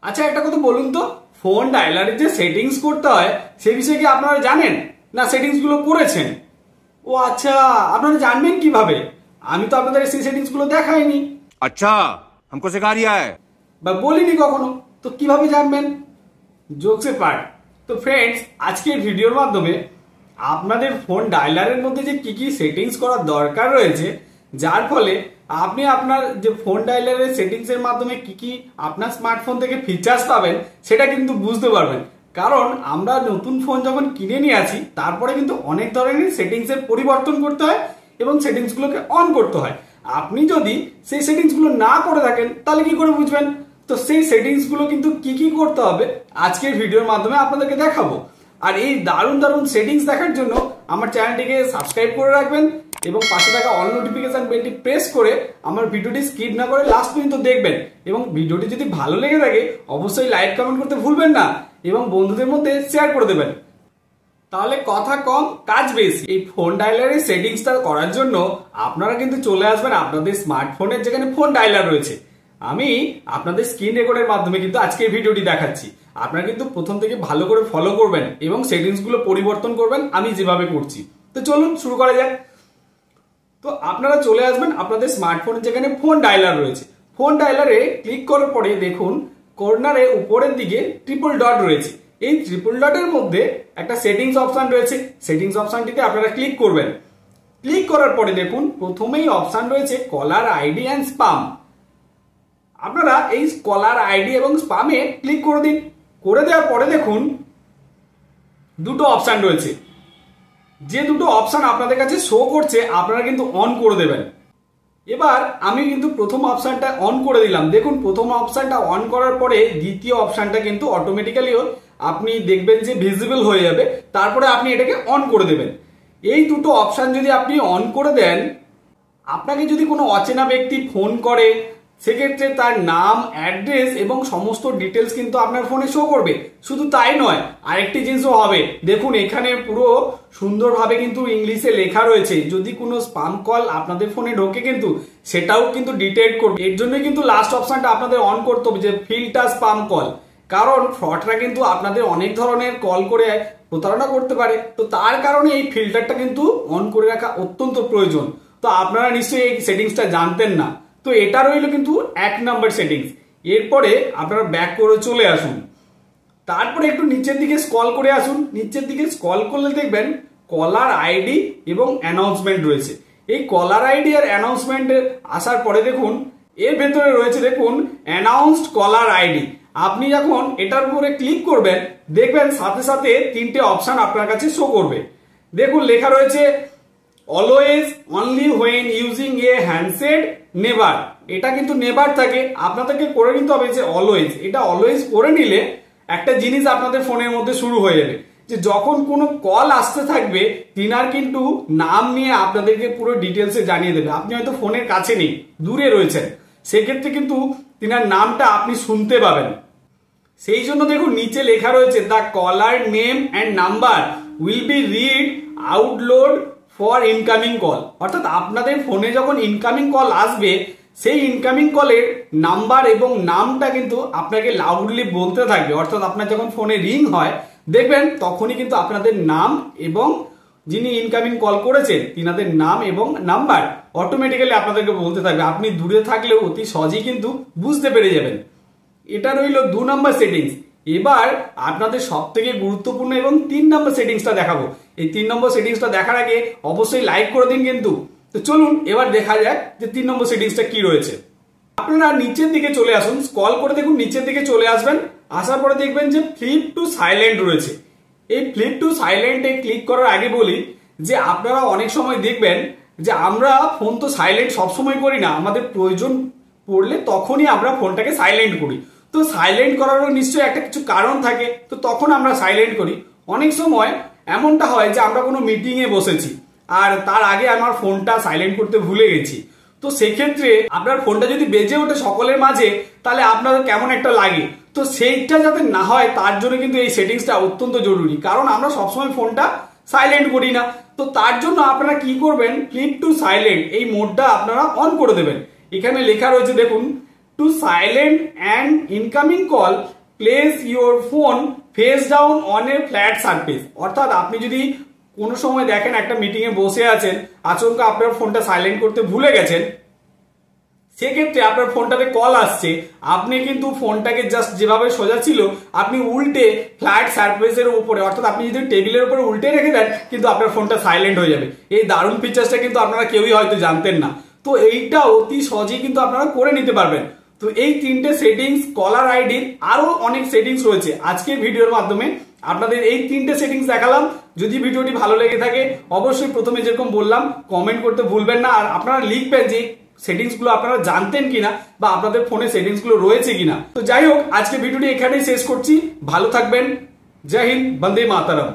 আচ্ছা একটা কথা বলুন তো, ফোন ডায়ালারের যে সেটিংস করতে হয় সে বিষয়ে কি আপনারা জানেন না সেটিংস গুলো করেছেন? ও আচ্ছা, আপনারা জানবেন কিভাবে? আমি তো আপনাদের সেই সেটিংস গুলো দেখাইনি। अच्छा हमको सिखा रिया है বা বলিনি কখনো, তো কিভাবে জানবেন? জোকসে পার্ট। তো ফ্রেন্ডস, আজকের ভিডিওর মাধ্যমে আপনাদের ফোন ডায়ালারের মধ্যে যে কি কি সেটিংস করার দরকার রয়েছে, যার ফলে আপনি আপনার যে ফোন ডায়ালারের সেটিংস এর মাধ্যমে কি কি আপনার স্মার্টফোন থেকে ফিচার্স পাবেন সেটা কিন্তু বুঝতে পারবেন। কারণ আমরা নতুন ফোন যখন কিনে নিয়ে আসি তারপরে কিন্তু অনেক ধরনের সেটিংস এর পরিবর্তন করতে হয় এবং সেটিংস গুলোকে অন করতে হয়। আপনি যদি সেই সেটিংস গুলো না করে থাকেন তাহলে কি করে বুঝবেন? তো সেই সেটিংস গুলো কিন্তু কি কি করতে হবে আজকের ভিডিওর মাধ্যমে আপনাদেরকে দেখাবো। আর এই দারুণ দারুণ সেটিংস দেখার জন্য আমার চ্যানেলটিকে সাবস্ক্রাইব করে রাখবেন এবং পাশে থাকা অল নোটিফিকেশন বেলটি প্রেস করে আমার ভিডিওটি স্কিপ না করে লাস্ট পর্যন্ত দেখবেন। এবং ভিডিওটি যদি ভালো লেগে থাকে অবশ্যই লাইক কমেন্ট করতে ভুলবেন না এবং বন্ধুদের মধ্যে শেয়ার করে দেবেন। তাহলে কথা কম কাজ বেশি। এই ফোন ডায়ালারের সেটিংসটা করার জন্য আপনারা কিন্তু চলে আসবেন আপনাদের স্মার্টফোনের যেখানে ফোন ডায়ালার রয়েছে। আমি আপনাদের স্ক্রিন রেকর্ডের মাধ্যমে কিন্তু আজকের ভিডিওটি দেখাচ্ছি। আপনারা কিন্তু প্রথম থেকে ভালো করে ফলো করবেন এবং সেটিংস গুলো পরিবর্তন করবেন আমি যেভাবে করছি। তো চলুন শুরু করা যাক। তো আপনারা চলে আসবেন আপনাদের স্মার্টফোনের যেখানে ফোন ডায়ালার রয়েছে। ফোন ডায়ালারে ক্লিক করার পরে দেখুন কর্নারে উপরের দিকে ট্রিপল ডট রয়েছে। এই ট্রিপল ডটের মধ্যে একটা সেটিংস অপশন রয়েছে। সেটিংস অপশনটিতে আপনারা ক্লিক করবেন। ক্লিক করার পরে দেখুন প্রথমেই অপশন রয়েছে কলার আইডি অ্যান্ড স্পাম। আপনারা এই কলার আইডি এবং স্পামে ক্লিক করে দিন। করে দেওয়ার পরে দেখুন দুটো অপশন রয়েছে। যে দুটো অপশন আপনাদের কাছে শো করছে আপনারা কিন্তু অন করে দেবেন। এবার আমি কিন্তু প্রথম অপশনটা অন করে দিলাম। দেখুন প্রথম অপশনটা অন করার পরে দ্বিতীয় অপশনটা কিন্তু অটোমেটিক্যালিও আপনি দেখবেন যে ভিজিবল হয়ে যাবে। তারপরে আপনি এটাকে অন করে দেবেন। এই দুটো অপশন যদি আপনি অন করে দেন, আপনাকে যদি কোনো অচেনা ব্যক্তি ফোন করে সেক্ষেত্রে তার নাম, অ্যাড্রেস এবং সমস্ত ডিটেলস কিন্তু আপনার ফোনে শো করবে। শুধু তাই নয়, আরেকটি জিনিসও হবে। দেখুন এখানে পুরো সুন্দরভাবে কিন্তু ইংলিশে লেখা রয়েছে। যদি কোনো স্পাম কল আপনাদের ফোনে ঢোকে কিন্তু সেটাও কিন্তু ডিটেক্ট করবে। এর জন্য কিন্তু লাস্ট অপশনটা আপনাদের অন করতে হবে যে ফিল্টার স্পাম কল। কারণ ফ্রডরা কিন্তু আপনাদের অনেক ধরনের কল করে প্রতারণা করতে পারে। তো তার কারণে এই ফিল্টারটা কিন্তু অন করে রাখা অত্যন্ত প্রয়োজন। তো আপনারা নিশ্চয়ই এই সেটিংসটা জানতেন না। তো এটা রইল কিন্তু 1 নাম্বার সেটিংস। এরপরে আপনারা ব্যাক করে চলে আসুন। তারপরে একটু নিচের দিকে স্ক্রল করে আসুন। নিচের দিকে স্ক্রল করলে দেখবেন কলার আইডি এবং অ্যানাউন্সমেন্ট রয়েছে। এই কলার আইডি আর অ্যানাউন্সমেন্টে আসার পরে দেখুন এর ভেতরে রয়েছে দেখুন অ্যানাউন্সড কলার আইডি। আপনি যখন এটার উপরে ক্লিক করবেন দেখবেন সাথে সাথে তিনটে অপশন আপনার কাছে শো করবে। দেখুন লেখা রয়েছে always, only when using a handset, never. এটা কিন্তু নেভার থাকে, আপনাদেরকে করে নিতে হবে যে অলওয়েজ। এটা অলওয়েজ করে নিলে একটা জিনিস আপনাদের ফোনের মধ্যে শুরু হয়ে যাবে যে যখন কোনো কল আসতে থাকবে তিনার কিন্তু নাম নিয়ে আপনাদেরকে পুরো ডিটেলসে জানিয়ে দেবে। আপনি হয়তো ফোনের কাছে নেই, দূরে রয়েছেন, সেক্ষেত্রে কিন্তু তিনার নামটা আপনি শুনতে পাবেন। সেই জন্য দেখুন নিচে লেখা রয়েছে the caller name and number will be read out loud for incoming call. অর্থাৎ আপনাদের ফোনে যখন ইনকামিং কল আসবে সেই ইনকামিং কলের নাম্বার এবং নামটা কিন্তু আপনাকে লাউডলি বলতে থাকবে। অর্থাৎ আপনার যখন ফোনে রিং হয় দেখবেন তখনই কিন্তু আপনাদের নাম এবং যিনি ইনকামিং কল করেছেন তিনাদের নাম এবং নাম্বার অটোমেটিক্যালি আপনাদেরকে বলতে থাকবে। আপনি দূরে থাকলেও অতি সহজেই কিন্তু বুঝতে পেরে যাবেন। এটা রইল 2 নম্বর সেটিংস। এবার আপনাদের সব থেকে গুরুত্বপূর্ণ এবং 3 নম্বর সেটিংসটা দেখাবো। এই 3 নম্বর সেটিংসটা দেখার আগে অবশ্যই লাইক করে দিন কিন্তু। তো চলুন এবার দেখা যাক যে 3 নম্বর সেটিংসটা কি রয়েছে। আপনারা নিচের দিকে চলে আসুন, স্ক্রল করে দেখুন নিচের দিকে চলে আসবেন। আসার পরে দেখবেন যে ফ্লিপ টু সাইলেন্ট রয়েছে। এই ফ্লিপ টু সাইলেন্টে ক্লিক করার আগে বলি যে আপনারা অনেক সময় দেখবেন যে আমরা ফোন তো সাইলেন্ট সবসময় করি না, আমাদের প্রয়োজন পড়লে তখনই আমরা ফোনটাকে সাইলেন্ট করি। তো সাইলেন্ট করারও নিশ্চয়ই একটা কিছু কারণ থাকে, তো তখন আমরা সাইলেন্ট করি। অনেক সময় এমনটা হয় যে আমরা কোনো মিটিংয়ে বসেছি আর তার আগে আমার ফোনটা সাইলেন্ট করতে ভুলে গেছি। তো সেক্ষেত্রে আপনার ফোনটা যদি বেজে ওঠে সকলের মাঝে তাহলে আপনাদের কেমন একটা লাগে। তো সেইটা যাতে না হয় তার জন্য কিন্তু এই সেটিংসটা অত্যন্ত জরুরি। কারণ আমরা সবসময় ফোনটা সাইলেন্ট করি না। তো তার জন্য আপনারা কি করবেন, ফ্লিপ টু সাইলেন্ট এই মোডটা আপনারা অন করে দেবেন। এখানে লেখা রয়েছে দেখুন two silent and incoming call place your phone face down on a flat surface. অর্থাৎ আপনি যদি কোনো সময় দেখেন একটা মিটিং এ বসে আছেন, আচমকা আপনার ফোনটা সাইলেন্ট করতে ভুলে গেছেন, সেক্ষেত্রে আপনার ফোনটাতে কল আসছে, আপনি কিন্তু ফোনটাকে জাস্ট যেভাবে সোজা ছিল আপনি উল্টে ফ্ল্যাট সারফেসের উপরে, অর্থাৎ আপনি যদি টেবিলের উপরে উল্টে রেখে দেন কিন্তু আপনার ফোনটা সাইলেন্ট হয়ে যাবে। এই দারুণ ফিচার্সটা কিন্তু আপনারা কেউই হয়তো জানতেন না। তো এইটা অতি সহজেই কিন্তু আপনারা করে নিতে পারবেন। তো এই তিনটে সেটিংস, কলার আইডির আরো অনেক সেটিংস রয়েছে। আজকের ভিডিওর মাধ্যমে আপনাদের এই তিনটে সেটিংস দেখালাম। যদি ভিডিওটি ভালো লেগে থাকে অবশ্যই প্রথমে যেরকম বললাম কমেন্ট করতে ভুলবেন না, আর আপনারা লিখবেন যে সেটিংস গুলো আপনারা জানতেন কিনা বা আপনাদের ফোনে সেটিংস গুলো রয়েছে কিনা। তো যাই হোক, আজকে ভিডিওটি এখানেই শেষ করছি। ভালো থাকবেন। জয় হিন্দ, বন্দে মাতরম।